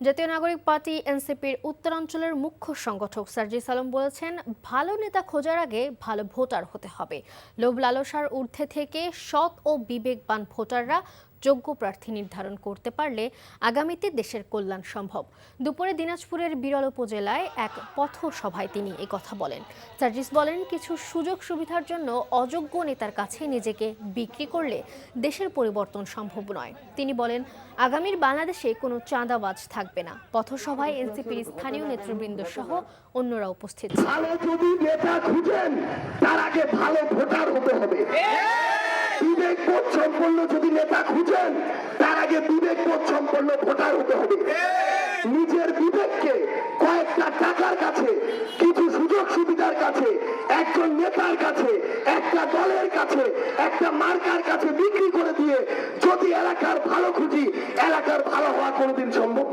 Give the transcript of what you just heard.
জাতীয় নাগরিক পার্টি এনসিপির উত্তরাঞ্চলের মুখ্য সংগঠক সার্জিস আলম বলেছেন, ভালো নেতা খোঁজার আগে ভালো ভোটার হতে হবে। লোভ লালসার ঊর্ধ্বে থেকে সৎ ও বিবেকবান ভোটাররা যোগ্য প্রার্থী নির্ধারণ করতে পারলে আগামীতে দেশের কল্যাণ সম্ভব। দুপুরে দিনাজপুরের বিরল উপজেলায় এক পথসভায় তিনি কথা বলেন। সার্জিস বলেন, কিছু সুযোগ সুবিধার জন্য অযোগ্য নেতার কাছে নিজেকে বিক্রি করলে দেশের পরিবর্তন সম্ভব নয়। তিনি বলেন, আগামীর বাংলাদেশে কোনো চাঁদাবাজ থাকবে না। পথসভায় এনসিপির স্থানীয় নেতৃবৃন্দ সহ অন্যরা উপস্থিত ছিলেন। ভালো যদি নেতা খুঁজেন তার আগে ভালো ভোটার হতে হবে। বিবেকবোধ সম্পন্ন যদি নেতা খুঁজেন তার আগে বিবেকবোধ সম্পন্ন ভোটার হতে হবে। নিজের বিবেককে কয়েকটা টাকার কাছে, কিছু সুযোগ সুবিধার কাছে, একজন নেতার কাছে, একটা দলের কাছে, একটা মার্কার কাছে বিক্রি করে দিয়ে যদি এলাকার ভালো খুঁজি, এলাকার ভালো হওয়া কোনোদিন সম্ভব